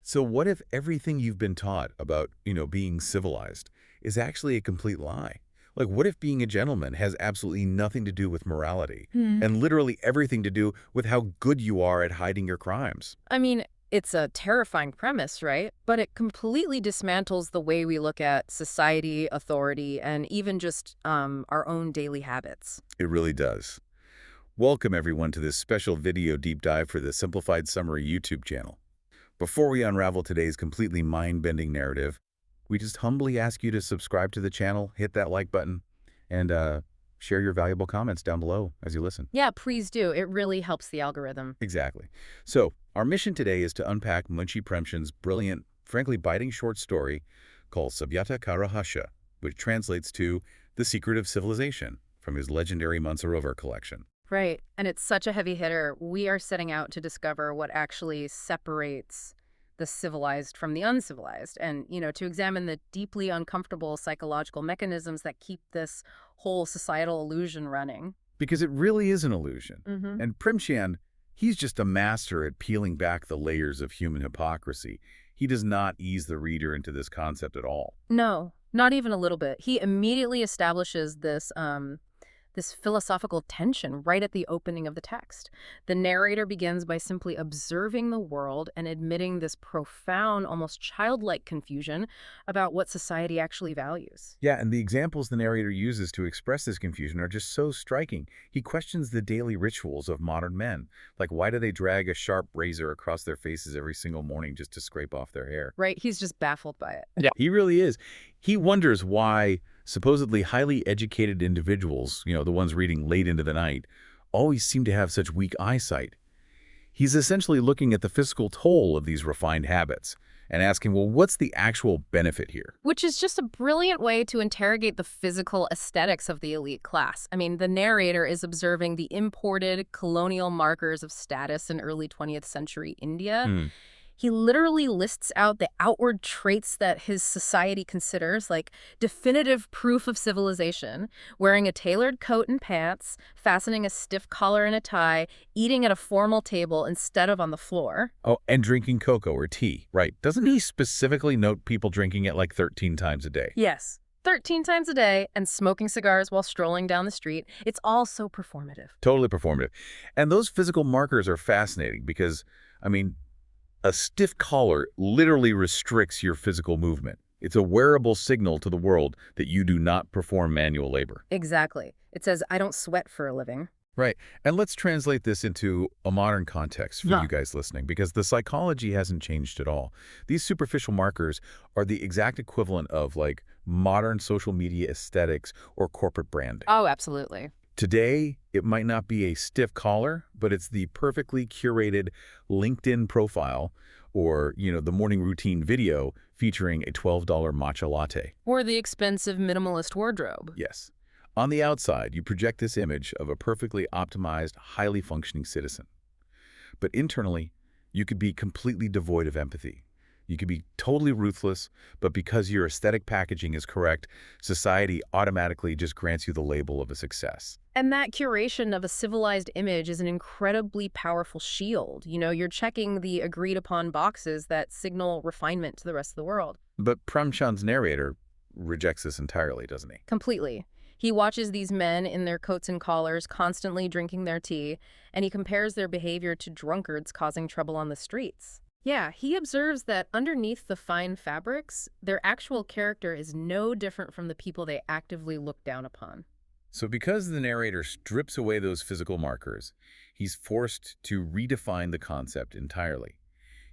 So what if everything you've been taught about, being civilized is actually a complete lie? Like, what if being a gentleman has absolutely nothing to do with morality Hmm. and literally everything to do with how good you are at hiding your crimes? I mean, it's a terrifying premise, right? But it completely dismantles the way we look at society, authority, and even just our own daily habits. It really does. Welcome, everyone, to this special video deep dive for the Simplified Summary YouTube channel. Before we unravel today's completely mind-bending narrative, we just humbly ask you to subscribe to the channel, hit that like button, and share your valuable comments down below as you listen. Yeah, please do. It really helps the algorithm. Exactly. So, our mission today is to unpack Munshi Premchand's brilliant, frankly biting short story called Sabyata ka Rahasya, which translates to The Secret of Civilization from his legendary Mansarovar collection. Right. And it's such a heavy hitter. We are setting out to discover what actually separates the civilized from the uncivilized and, to examine the deeply uncomfortable psychological mechanisms that keep this whole societal illusion running. Because it really is an illusion. Mm-hmm. And Premchand, he's just a master at peeling back the layers of human hypocrisy. He does not ease the reader into this concept at all. No, not even a little bit. He immediately establishes this philosophical tension right at the opening of the text. The narrator begins by simply observing the world and admitting this profound, almost childlike confusion about what society actually values. Yeah, and the examples the narrator uses to express this confusion are just so striking. He questions the daily rituals of modern men. Like, why do they drag a sharp razor across their faces every single morning just to scrape off their hair? Right? He's just baffled by it. Yeah. He really is. He wonders why supposedly highly educated individuals, the ones reading late into the night, always seem to have such weak eyesight. He's essentially looking at the physical toll of these refined habits and asking, well, what's the actual benefit here? Which is just a brilliant way to interrogate the physical aesthetics of the elite class. I mean, the narrator is observing the imported colonial markers of status in early 20th century India. He literally lists out the outward traits that his society considers like definitive proof of civilization: wearing a tailored coat and pants, fastening a stiff collar and a tie, eating at a formal table instead of on the floor. Oh, and drinking cocoa or tea, right? Doesn't he specifically note people drinking it like 13 times a day? Yes. 13 times a day and smoking cigars while strolling down the street. It's all so performative. Totally performative. And those physical markers are fascinating because, a stiff collar literally restricts your physical movement. It's a wearable signal to the world that you do not perform manual labor. Exactly. It says, I don't sweat for a living. Right. And let's translate this into a modern context for you guys listening, because the psychology hasn't changed at all. These superficial markers are the exact equivalent of like modern social media aesthetics or corporate branding. Oh, absolutely. Today, it might not be a stiff collar, but it's the perfectly curated LinkedIn profile or, the morning routine video featuring a $12 matcha latte. Or the expensive minimalist wardrobe. Yes. On the outside, you project this image of a perfectly optimized, highly functioning citizen. But internally, you could be completely devoid of empathy. You could be totally ruthless, but because your aesthetic packaging is correct, society automatically just grants you the label of a success. And that curation of a civilized image is an incredibly powerful shield. You're checking the agreed-upon boxes that signal refinement to the rest of the world. But Premchand's narrator rejects this entirely, doesn't he? Completely. He watches these men in their coats and collars constantly drinking their tea, and he compares their behavior to drunkards causing trouble on the streets. Yeah, he observes that underneath the fine fabrics, their actual character is no different from the people they actively look down upon. So because the narrator strips away those physical markers, he's forced to redefine the concept entirely.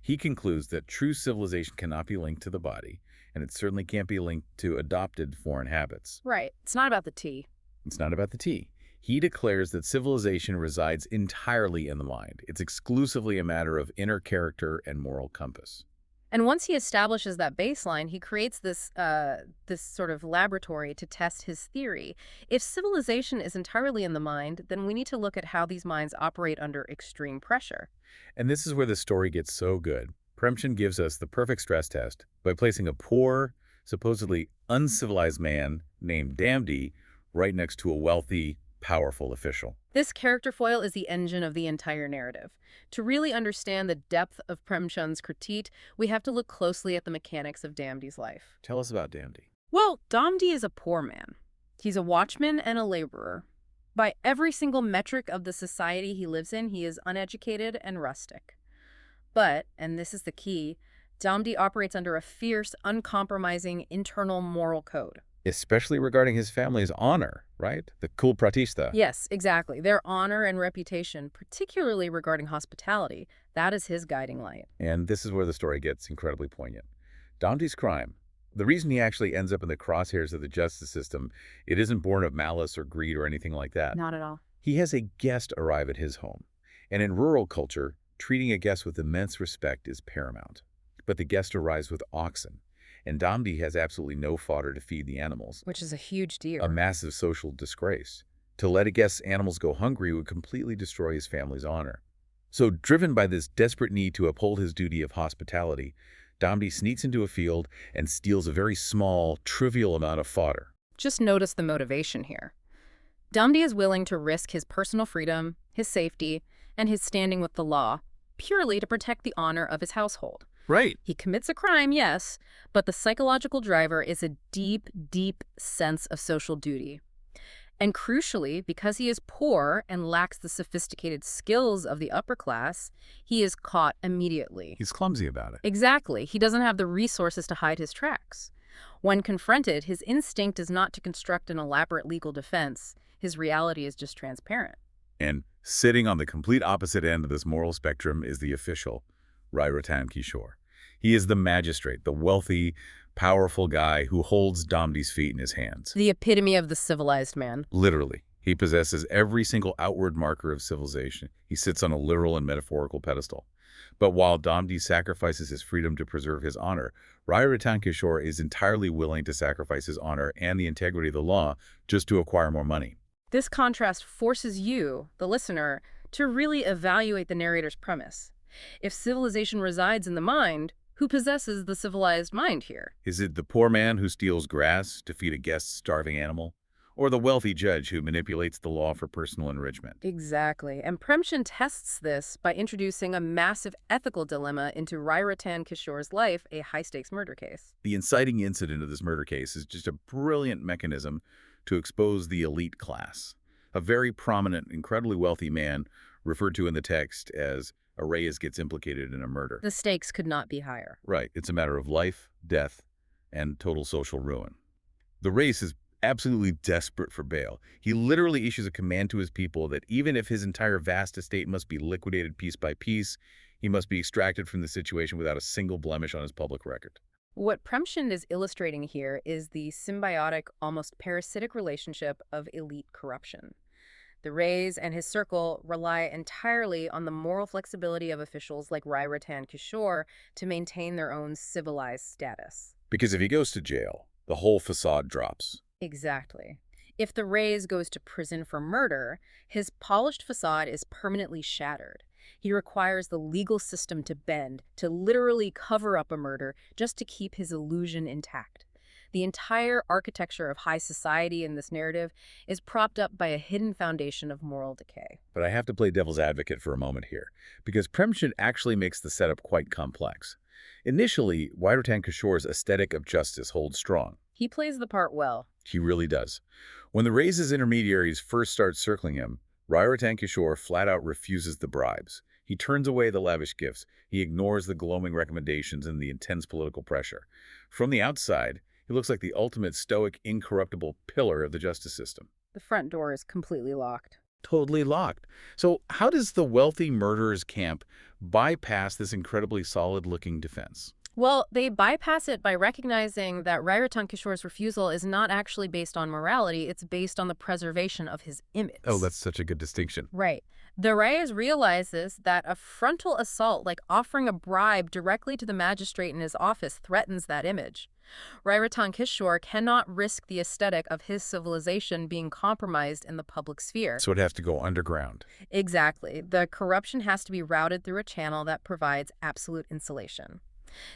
He concludes that true civilization cannot be linked to the body, and it certainly can't be linked to adopted foreign habits. Right. It's not about the tea. It's not about the tea. He declares that civilization resides entirely in the mind. It's exclusively a matter of inner character and moral compass. And once he establishes that baseline, he creates this sort of laboratory to test his theory. If civilization is entirely in the mind, then we need to look at how these minds operate under extreme pressure. And this is where the story gets so good. Premchand gives us the perfect stress test by placing a poor, supposedly uncivilized man named Damdy right next to a wealthy, powerful official. This character foil is the engine of the entire narrative. To really understand the depth of Premchand's critique, we have to look closely at the mechanics of Damdy's life. Tell us about Damdy. Well, Damdy is a poor man. He's a watchman and a laborer. By every single metric of the society he lives in, he is uneducated and rustic. But, and this is the key, Damdy operates under a fierce, uncompromising internal moral code. Especially regarding his family's honor, right? The kul pratishta. Yes, exactly. Their honor and reputation, particularly regarding hospitality, that is his guiding light. And this is where the story gets incredibly poignant. Damdy's crime, the reason he actually ends up in the crosshairs of the justice system, it isn't born of malice or greed or anything like that. Not at all. He has a guest arrive at his home. And in rural culture, treating a guest with immense respect is paramount. But the guest arrives with oxen, and Damdy has absolutely no fodder to feed the animals. Which is a huge deal. A massive social disgrace. To let a guest's animals go hungry would completely destroy his family's honor. So, driven by this desperate need to uphold his duty of hospitality, Damdy sneaks into a field and steals a very small, trivial amount of fodder. Just notice the motivation here. Damdy is willing to risk his personal freedom, his safety, and his standing with the law, purely to protect the honor of his household. Right. He commits a crime, yes, but the psychological driver is a deep, deep sense of social duty. And crucially, because he is poor and lacks the sophisticated skills of the upper class, he is caught immediately. He's clumsy about it. Exactly. He doesn't have the resources to hide his tracks. When confronted, his instinct is not to construct an elaborate legal defense. His reality is just transparent. And sitting on the complete opposite end of this moral spectrum is the official, Rai Ratan Kishore. He is the magistrate, the wealthy, powerful guy who holds Damdy's feet in his hands. The epitome of the civilized man. Literally. He possesses every single outward marker of civilization. He sits on a literal and metaphorical pedestal. But while Damdy sacrifices his freedom to preserve his honor, Rai Ratan Kishore is entirely willing to sacrifice his honor and the integrity of the law just to acquire more money. This contrast forces you, the listener, to really evaluate the narrator's premise. If civilization resides in the mind, who possesses the civilized mind here? Is it the poor man who steals grass to feed a guest's starving animal? Or the wealthy judge who manipulates the law for personal enrichment? Exactly. And Premchand tests this by introducing a massive ethical dilemma into Rai Ratan Kishore's life, a high-stakes murder case. The inciting incident of this murder case is just a brilliant mechanism to expose the elite class. A very prominent, incredibly wealthy man referred to in the text as a Reyes gets implicated in a murder. The stakes could not be higher. Right. It's a matter of life, death, and total social ruin. The Reyes is absolutely desperate for bail. He literally issues a command to his people that even if his entire vast estate must be liquidated piece by piece, he must be extracted from the situation without a single blemish on his public record. What Premchand is illustrating here is the symbiotic, almost parasitic relationship of elite corruption. The Reyes and his circle rely entirely on the moral flexibility of officials like Rai Ratan Kishore to maintain their own civilized status. Because if he goes to jail, the whole facade drops. Exactly. If the Reyes goes to prison for murder, his polished facade is permanently shattered. He requires the legal system to bend, to literally cover up a murder just to keep his illusion intact. The entire architecture of high society in this narrative is propped up by a hidden foundation of moral decay. But I have to play devil's advocate for a moment here, because Premchand actually makes the setup quite complex. Initially, Rai Ratan Kishore's aesthetic of justice holds strong. He plays the part well. He really does. When the Reyes' intermediaries first start circling him, Rai Ratan Kishore flat out refuses the bribes. He turns away the lavish gifts. He ignores the glowing recommendations and the intense political pressure. From the outside, he looks like the ultimate stoic, incorruptible pillar of the justice system. The front door is completely locked. Totally locked. So how does the wealthy murderer's camp bypass this incredibly solid-looking defense? Well, they bypass it by recognizing that Rai Ratan Kishore's refusal is not actually based on morality, it's based on the preservation of his image. Oh, that's such a good distinction. Right. The Reyes realizes that a frontal assault, like offering a bribe directly to the magistrate in his office, threatens that image. Rai Ratan Kishore cannot risk the aesthetic of his civilization being compromised in the public sphere. So it has to go underground. Exactly. The corruption has to be routed through a channel that provides absolute insulation.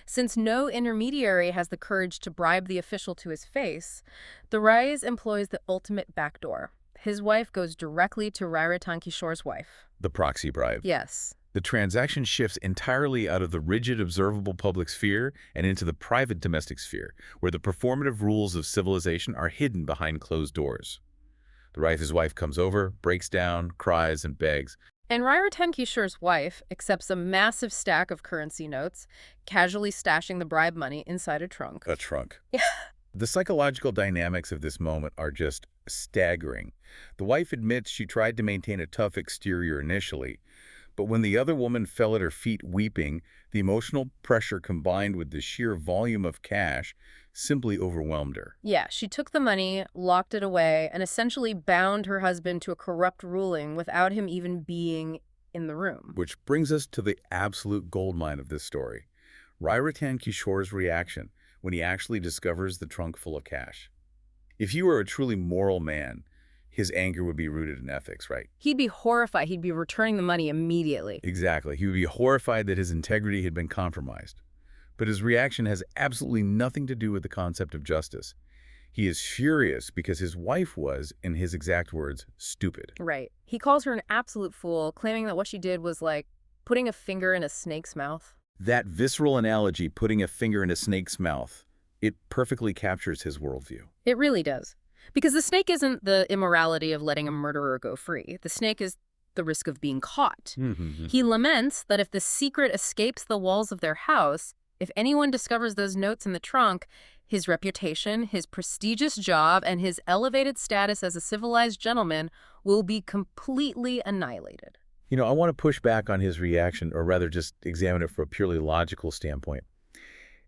Since no intermediary has the courage to bribe the official to his face, the Reyes employs the ultimate backdoor. His wife goes directly to Rai Ratan Kishore's wife. The proxy bribe. Yes. The transaction shifts entirely out of the rigid, observable public sphere and into the private domestic sphere, where the performative rules of civilization are hidden behind closed doors. The writer's wife comes over, breaks down, cries, and begs. And Rai Ratan Kishore's wife accepts a massive stack of currency notes, casually stashing the bribe money inside a trunk. A trunk. Yeah. The psychological dynamics of this moment are just staggering. The wife admits she tried to maintain a tough exterior initially, but when the other woman fell at her feet weeping, the emotional pressure combined with the sheer volume of cash simply overwhelmed her. Yeah, she took the money, locked it away, and essentially bound her husband to a corrupt ruling without him even being in the room. Which brings us to the absolute goldmine of this story. Rai Ratan Kishore's reaction when he actually discovers the trunk full of cash. If you were a truly moral man, his anger would be rooted in ethics, right? He'd be horrified. He'd be returning the money immediately. Exactly. He would be horrified that his integrity had been compromised. But his reaction has absolutely nothing to do with the concept of justice. He is furious because his wife was, in his exact words, stupid. Right. He calls her an absolute fool, claiming that what she did was like putting a finger in a snake's mouth. That visceral analogy, putting a finger in a snake's mouth, it perfectly captures his worldview. It really does. Because the snake isn't the immorality of letting a murderer go free. The snake is the risk of being caught. He laments that if the secret escapes the walls of their house, if anyone discovers those notes in the trunk, his reputation, his prestigious job, and his elevated status as a civilized gentleman will be completely annihilated. You know, I want to push back on his reaction, or rather just examine it from a purely logical standpoint.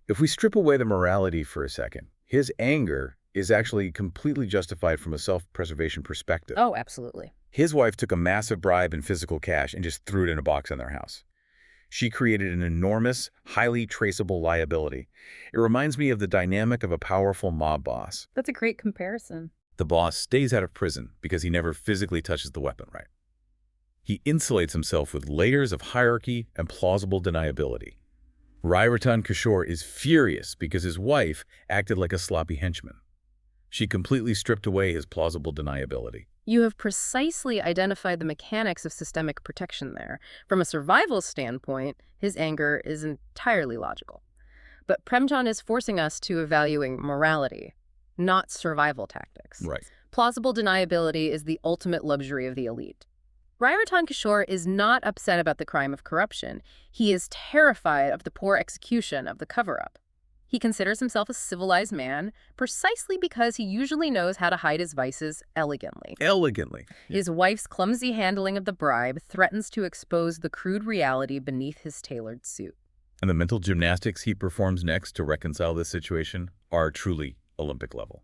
If we strip away the morality for a second, his anger is actually completely justified from a self-preservation perspective. Oh, absolutely. His wife took a massive bribe in physical cash and just threw it in a box in their house. She created an enormous, highly traceable liability. It reminds me of the dynamic of a powerful mob boss. That's a great comparison. The boss stays out of prison because he never physically touches the weapon, right? He insulates himself with layers of hierarchy and plausible deniability. Rai Ratan Kishore is furious because his wife acted like a sloppy henchman. She completely stripped away his plausible deniability. You have precisely identified the mechanics of systemic protection there. From a survival standpoint, his anger is entirely logical. But Premchand is forcing us to evaluate morality, not survival tactics. Right. Plausible deniability is the ultimate luxury of the elite. Rai Ratan Kishore is not upset about the crime of corruption. He is terrified of the poor execution of the cover-up. He considers himself a civilized man precisely because he usually knows how to hide his vices elegantly. Elegantly. His wife's clumsy handling of the bribe threatens to expose the crude reality beneath his tailored suit. And the mental gymnastics he performs next to reconcile this situation are truly Olympic level.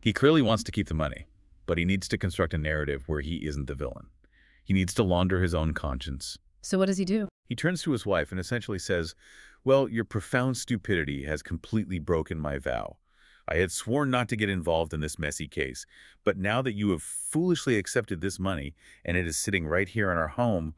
He clearly wants to keep the money, but he needs to construct a narrative where he isn't the villain. He needs to launder his own conscience. So what does he do? He turns to his wife and essentially says, "Well, your profound stupidity has completely broken my vow. I had sworn not to get involved in this messy case, but now that you have foolishly accepted this money and it is sitting right here in our home,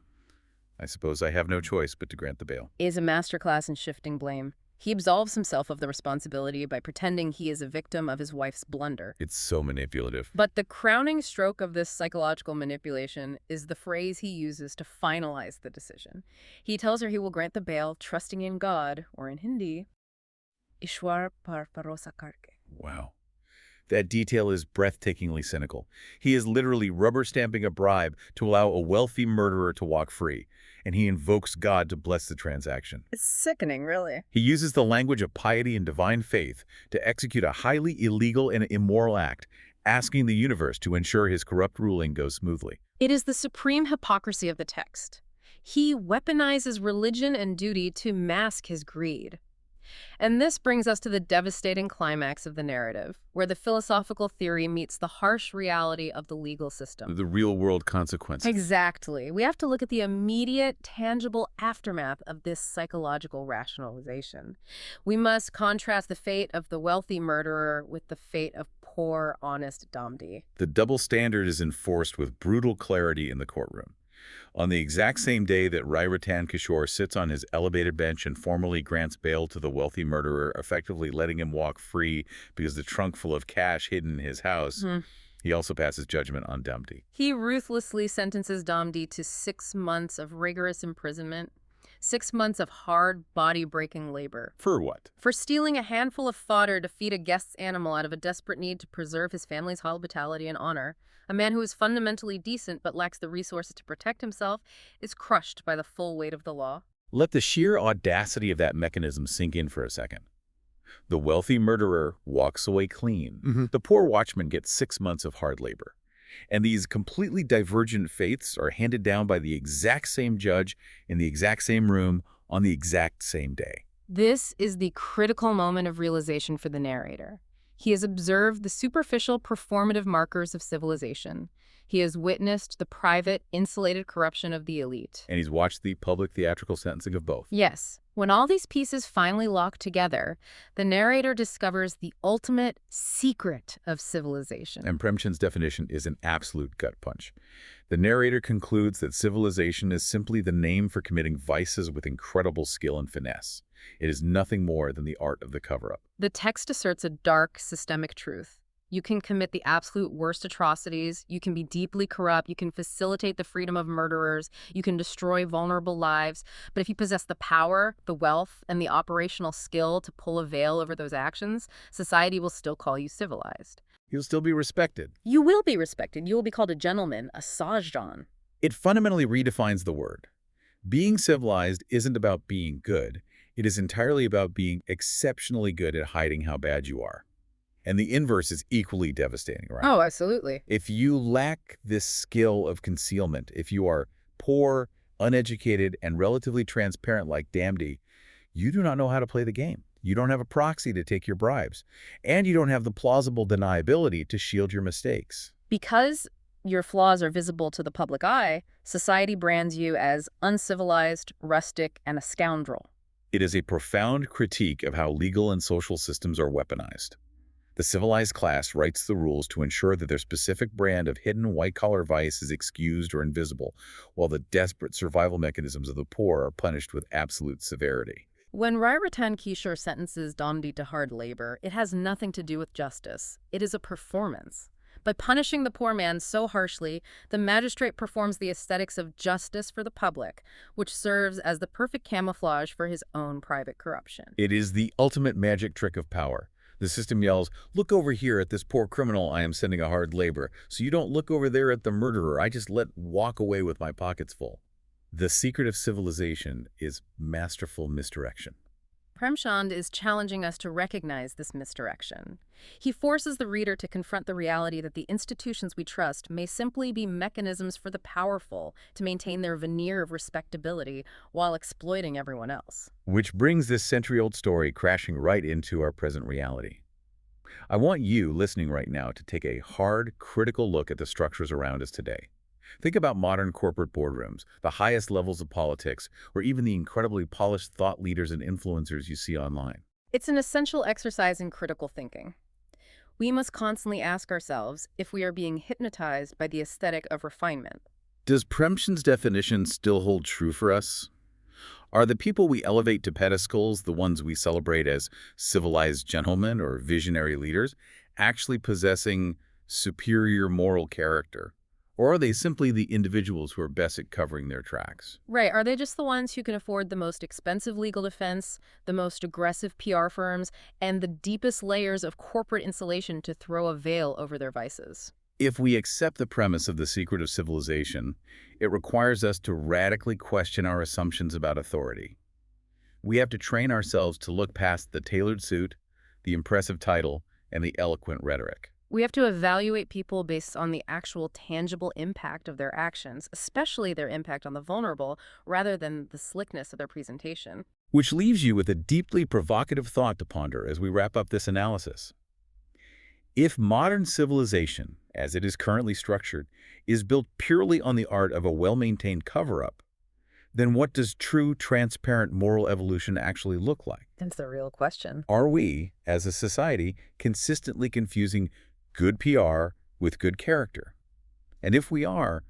I suppose I have no choice but to grant the bail." Is a masterclass in shifting blame. He absolves himself of the responsibility by pretending he is a victim of his wife's blunder. It's so manipulative. But the crowning stroke of this psychological manipulation is the phrase he uses to finalize the decision. He tells her he will grant the bail, trusting in God, or in Hindi, Ishwar par bharosa karke. Wow. That detail is breathtakingly cynical. He is literally rubber stamping a bribe to allow a wealthy murderer to walk free, and he invokes God to bless the transaction. It's sickening, really. He uses the language of piety and divine faith to execute a highly illegal and immoral act, asking the universe to ensure his corrupt ruling goes smoothly. It is the supreme hypocrisy of the text. He weaponizes religion and duty to mask his greed. And this brings us to the devastating climax of the narrative, where the philosophical theory meets the harsh reality of the legal system. The real-world consequences. Exactly. We have to look at the immediate, tangible aftermath of this psychological rationalization. We must contrast the fate of the wealthy murderer with the fate of poor, honest Damdy. The double standard is enforced with brutal clarity in the courtroom. On the exact same day that Rai Ratan Kishore sits on his elevated bench and formally grants bail to the wealthy murderer, effectively letting him walk free because the trunk full of cash hidden in his house, He also passes judgment on Damdy. He ruthlessly sentences Damdy to 6 months of rigorous imprisonment, 6 months of hard, body-breaking labor. For what? For stealing a handful of fodder to feed a guest's animal out of a desperate need to preserve his family's hospitality and honor. A man who is fundamentally decent but lacks the resources to protect himself is crushed by the full weight of the law. Let the sheer audacity of that mechanism sink in for a second. The wealthy murderer walks away clean. The poor watchman gets 6 months of hard labor. And these completely divergent fates are handed down by the exact same judge in the exact same room on the exact same day. This is the critical moment of realization for the narrator. He has observed the superficial performative markers of civilization. He has witnessed the private, insulated corruption of the elite. And he's watched the public theatrical sentencing of both. Yes. When all these pieces finally lock together, the narrator discovers the ultimate secret of civilization. And Premchand's definition is an absolute gut punch. The narrator concludes that civilization is simply the name for committing vices with incredible skill and finesse. It is nothing more than the art of the cover-up. The text asserts a dark, systemic truth. You can commit the absolute worst atrocities, you can be deeply corrupt, you can facilitate the freedom of murderers, you can destroy vulnerable lives, but if you possess the power, the wealth, and the operational skill to pull a veil over those actions, society will still call you civilized. You'll still be respected. You will be respected. You will be called a gentleman, a sajan. It fundamentally redefines the word. Being civilized isn't about being good. It is entirely about being exceptionally good at hiding how bad you are. And the inverse is equally devastating, right? Oh, absolutely. If you lack this skill of concealment, if you are poor, uneducated, and relatively transparent like Damdy, you do not know how to play the game. You don't have a proxy to take your bribes. And you don't have the plausible deniability to shield your mistakes. Because your flaws are visible to the public eye, society brands you as uncivilized, rustic, and a scoundrel. It is a profound critique of how legal and social systems are weaponized. The civilized class writes the rules to ensure that their specific brand of hidden white-collar vice is excused or invisible, while the desperate survival mechanisms of the poor are punished with absolute severity. When Rai Ratan Kishore sentences Damdy to hard labor, it has nothing to do with justice. It is a performance. By punishing the poor man so harshly, the magistrate performs the aesthetics of justice for the public, which serves as the perfect camouflage for his own private corruption. It is the ultimate magic trick of power. The system yells, "Look over here at this poor criminal I am sending a hard labor, so you don't look over there at the murderer I just let walk away with my pockets full." The secret of civilization is masterful misdirection. Premchand is challenging us to recognize this misdirection. He forces the reader to confront the reality that the institutions we trust may simply be mechanisms for the powerful to maintain their veneer of respectability while exploiting everyone else. Which brings this century-old story crashing right into our present reality. I want you, listening right now, to take a hard, critical look at the structures around us today. Think about modern corporate boardrooms, the highest levels of politics, or even the incredibly polished thought leaders and influencers you see online. It's an essential exercise in critical thinking. We must constantly ask ourselves if we are being hypnotized by the aesthetic of refinement. Does Premchand's definition still hold true for us? Are the people we elevate to pedestals, the ones we celebrate as civilized gentlemen or visionary leaders, actually possessing superior moral character? Or are they simply the individuals who are best at covering their tracks? Right. Are they just the ones who can afford the most expensive legal defense, the most aggressive PR firms, and the deepest layers of corporate insulation to throw a veil over their vices? If we accept the premise of the secret of civilization, it requires us to radically question our assumptions about authority. We have to train ourselves to look past the tailored suit, the impressive title, and the eloquent rhetoric. We have to evaluate people based on the actual tangible impact of their actions, especially their impact on the vulnerable, rather than the slickness of their presentation. Which leaves you with a deeply provocative thought to ponder as we wrap up this analysis. If modern civilization, as it is currently structured, is built purely on the art of a well-maintained cover-up, then what does true, transparent moral evolution actually look like? That's the real question. Are we, as a society, consistently confusing good PR with good character? And if we are,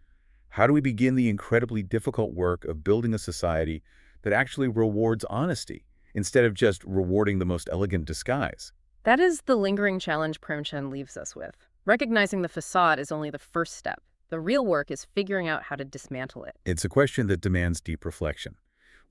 how do we begin the incredibly difficult work of building a society that actually rewards honesty instead of just rewarding the most elegant disguise? That is the lingering challenge Premchand leaves us with. Recognizing the facade is only the first step. The real work is figuring out how to dismantle it. It's a question that demands deep reflection.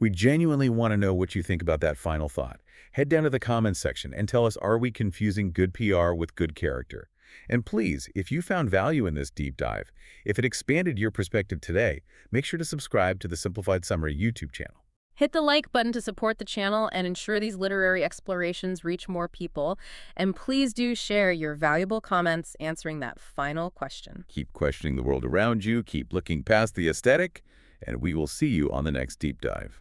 We genuinely want to know what you think about that final thought. Head down to the comments section and tell us, are we confusing good PR with good character? And please, if you found value in this deep dive, if it expanded your perspective today, make sure to subscribe to the Simplified Summary YouTube channel. Hit the like button to support the channel and ensure these literary explorations reach more people. And please do share your valuable comments answering that final question. Keep questioning the world around you, keep looking past the aesthetic, and we will see you on the next deep dive.